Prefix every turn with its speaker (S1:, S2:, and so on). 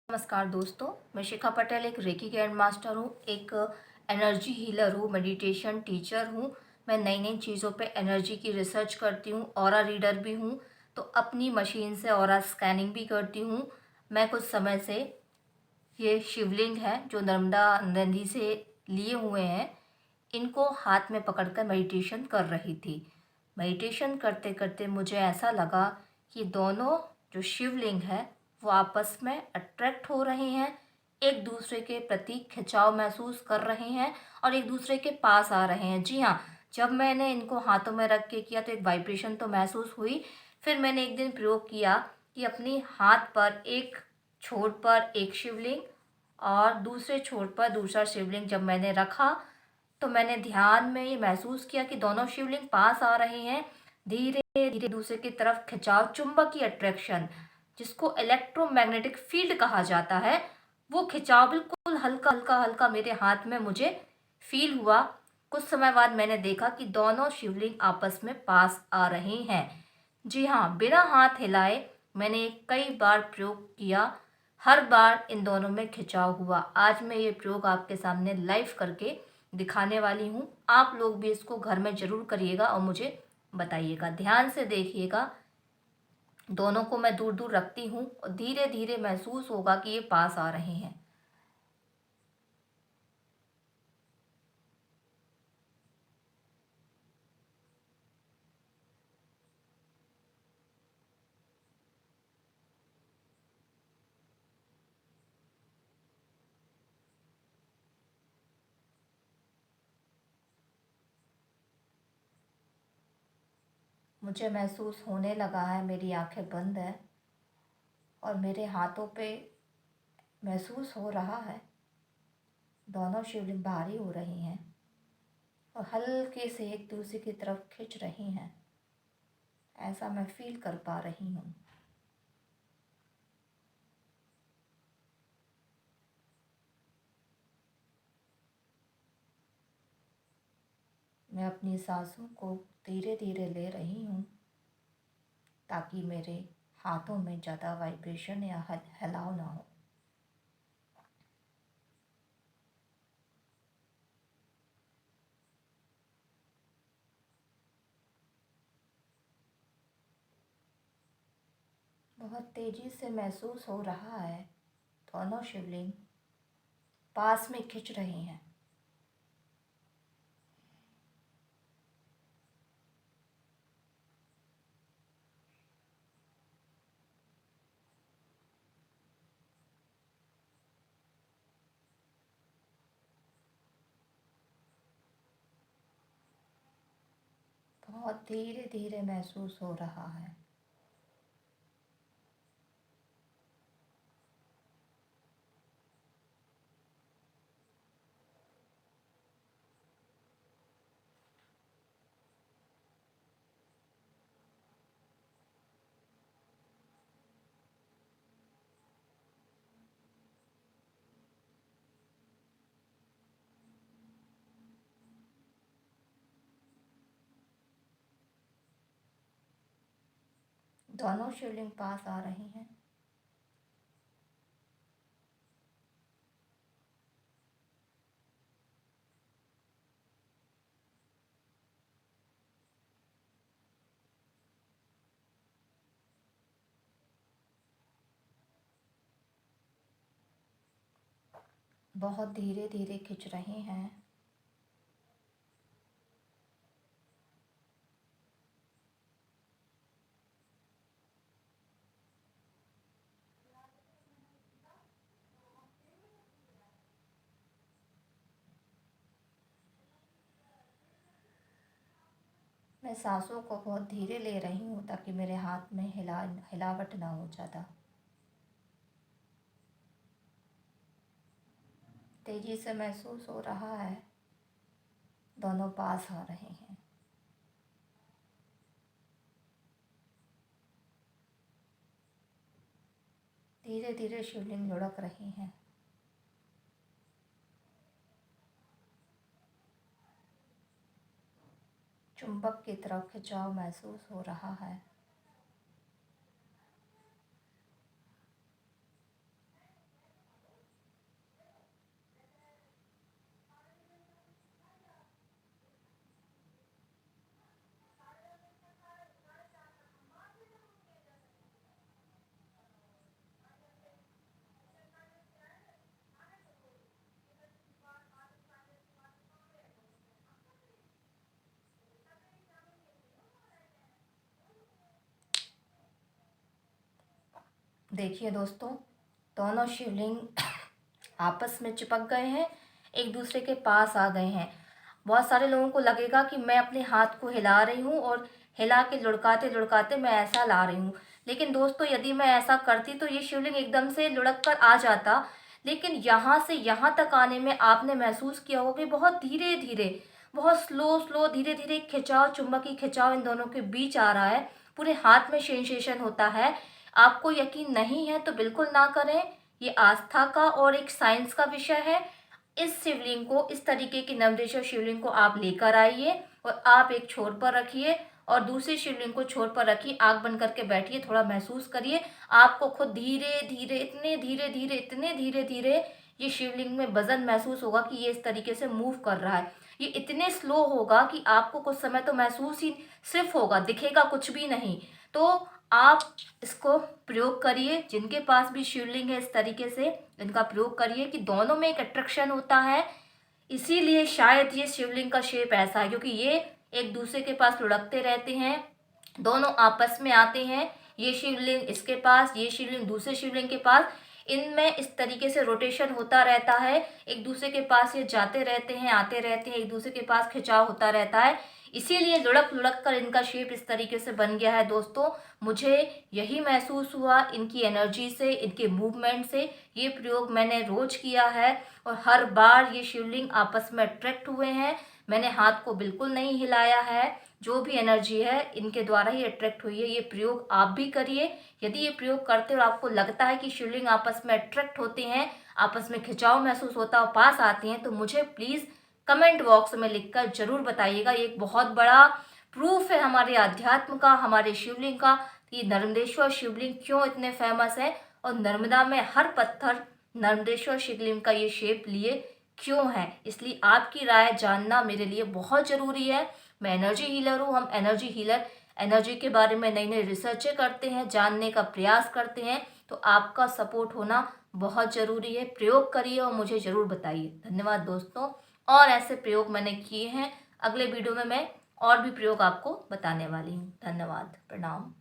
S1: नमस्कार दोस्तों, मैं शिखा पटेल एक रेकी ग्रैंड मास्टर हूँ, एक एनर्जी हीलर हूँ, मेडिटेशन टीचर हूँ। मैं नई-नई चीज़ों पे एनर्जी की रिसर्च करती हूँ, ऑरा रीडर भी हूँ, तो अपनी मशीन से ऑरा स्कैनिंग भी करती हूँ। मैं कुछ समय से ये शिवलिंग है जो नर्मदा नदी से लिए हुए हैं, इनको हाथ में पकड़कर मेडिटेशन कर रही थी। मेडिटेशन करते-करते मुझे ऐसा लगा कि दोनों जो शिवलिंग है वो आपस में अट्रैक्ट हो रहे हैं, एक दूसरे के प्रति खिंचाव महसूस कर रहे हैं और एक दूसरे के पास आ रहे हैं। जी हाँ, जब मैंने इनको हाथों में रख के किया तो एक वाइब्रेशन तो महसूस हुई। फिर मैंने एक दिन प्रयोग किया कि अपनी हाथ पर एक छोर पर एक शिवलिंग और दूसरे छोर पर दूसरा शिवलिंग जब मैंने रखा तो मैंने ध्यान में ये महसूस किया कि दोनों शिवलिंग पास आ रहे हैं, धीरे धीरे दूसरे की तरफ खिंचाव, चुंबकीय अट्रैक्शन जिसको इलेक्ट्रोमैग्नेटिक फील्ड कहा जाता है, वो खिंचाव बिल्कुल हल्का हल्का हल्का मेरे हाथ में मुझे फील हुआ। कुछ समय बाद मैंने देखा कि दोनों शिवलिंग आपस में पास आ रहे हैं। जी हाँ, बिना हाथ हिलाए मैंने कई बार प्रयोग किया, हर बार इन दोनों में खिंचाव हुआ। आज मैं ये प्रयोग आपके सामने लाइव करके दिखाने वाली हूँ। आप लोग भी इसको घर में ज़रूर करिएगा और मुझे बताइएगा। ध्यान से देखिएगा, दोनों को मैं दूर दूर रखती हूँ और धीरे धीरे महसूस होगा कि ये पास आ रहे हैं। मुझे महसूस होने लगा है, मेरी आंखें बंद है और मेरे हाथों पे महसूस हो रहा है दोनों शिवलिंग भारी हो रही हैं और हल्के से एक दूसरे की तरफ खिंच रही हैं। ऐसा मैं फील कर पा रही हूँ। मैं अपनी सांसों को धीरे धीरे ले रही हूँ ताकि मेरे हाथों में ज़्यादा वाइब्रेशन या हिलाव ना हो। बहुत तेज़ी से महसूस हो रहा है, दोनों शिवलिंग पास में खिंच रहे हैं। बहुत धीरे धीरे महसूस हो रहा है। दोनों शिवलिंग पास आ रहे हैं। बहुत धीरे धीरे खिंच रहे हैं। मैं सांसों को बहुत धीरे ले रही हूँ ताकि मेरे हाथ में हिलावट ना हो ज़्यादा। तेज़ी से महसूस हो रहा है, दोनों पास आ रहे हैं। धीरे धीरे शिवलिंग लुढ़क रहे हैं। चुंबक की तरफ खिंचाव महसूस हो रहा है। देखिए दोस्तों, दोनों शिवलिंग आपस में चिपक गए हैं, एक दूसरे के पास आ गए हैं। बहुत सारे लोगों को लगेगा कि मैं अपने हाथ को हिला रही हूँ और हिला के लुढ़काते लुढ़काते मैं ऐसा ला रही हूँ। लेकिन दोस्तों, यदि मैं ऐसा करती तो ये शिवलिंग एकदम से लुढ़क कर आ जाता। लेकिन यहाँ से यहाँ तक आने में आपने महसूस किया होगा कि बहुत धीरे धीरे, बहुत स्लो स्लो, धीरे धीरे खिंचाव, चुंबकीय खिंचाव इन दोनों के बीच आ रहा है। पूरे हाथ में सेंसेशन होता है। आपको यकीन नहीं है तो बिल्कुल ना करें। ये आस्था का और एक साइंस का विषय है। इस शिवलिंग को, इस तरीके की नवदेश्वर शिवलिंग को आप लेकर आइए और आप एक छोर पर रखिए और दूसरी शिवलिंग को छोर पर रखिए। आंख बंद करके बैठिए, थोड़ा महसूस करिए। आपको खुद धीरे धीरे, इतने धीरे धीरे, इतने धीरे धीरे ये शिवलिंग में वजन महसूस होगा कि ये इस तरीके से मूव कर रहा है। ये इतने स्लो होगा कि आपको कुछ समय तो महसूस ही सिर्फ होगा, दिखेगा कुछ भी नहीं। तो आप इसको प्रयोग करिए। जिनके पास भी शिवलिंग है इस तरीके से, इनका प्रयोग करिए कि दोनों में एक अट्रैक्शन होता है। इसीलिए शायद ये शिवलिंग का शेप ऐसा है, क्योंकि ये एक दूसरे के पास लुढ़कते रहते हैं, दोनों आपस में आते हैं। ये शिवलिंग इसके पास, ये शिवलिंग दूसरे शिवलिंग के पास। इनमें इस तरीके से रोटेशन होता रहता है, एक दूसरे के पास ये जाते रहते हैं, आते रहते हैं, एक दूसरे के पास खिंचाव होता रहता है। इसीलिए लुढ़क लुढ़क कर इनका शेप इस तरीके से बन गया है दोस्तों। मुझे यही महसूस हुआ इनकी एनर्जी से, इनके मूवमेंट से। ये प्रयोग मैंने रोज किया है और हर बार ये शिवलिंग आपस में अट्रैक्ट हुए हैं। मैंने हाथ को बिल्कुल नहीं हिलाया है। जो भी एनर्जी है इनके द्वारा ही अट्रैक्ट हुई है। ये प्रयोग आप भी करिए। यदि ये प्रयोग करते हो और आपको लगता है कि शिवलिंग आपस में अट्रैक्ट होते हैं, आपस में खिंचाव महसूस होता है और पास आते हैं, तो मुझे प्लीज़ कमेंट बॉक्स में लिखकर जरूर बताइएगा। ये एक बहुत बड़ा प्रूफ है हमारे अध्यात्म का, हमारे शिवलिंग का, कि नर्मदेश्वर शिवलिंग क्यों इतने फेमस है और नर्मदा में हर पत्थर नर्मदेश्वर शिवलिंग का ये शेप लिए क्यों है। इसलिए आपकी राय जानना मेरे लिए बहुत ज़रूरी है। मैं एनर्जी हीलर हूँ, हम एनर्जी हीलर एनर्जी के बारे में नई नई रिसर्चें करते हैं, जानने का प्रयास करते हैं। तो आपका सपोर्ट होना बहुत ज़रूरी है। प्रयोग करिए और मुझे ज़रूर बताइए। धन्यवाद दोस्तों। और ऐसे प्रयोग मैंने किए हैं, अगले वीडियो में मैं और भी प्रयोग आपको बताने वाली हूँ। धन्यवाद, प्रणाम।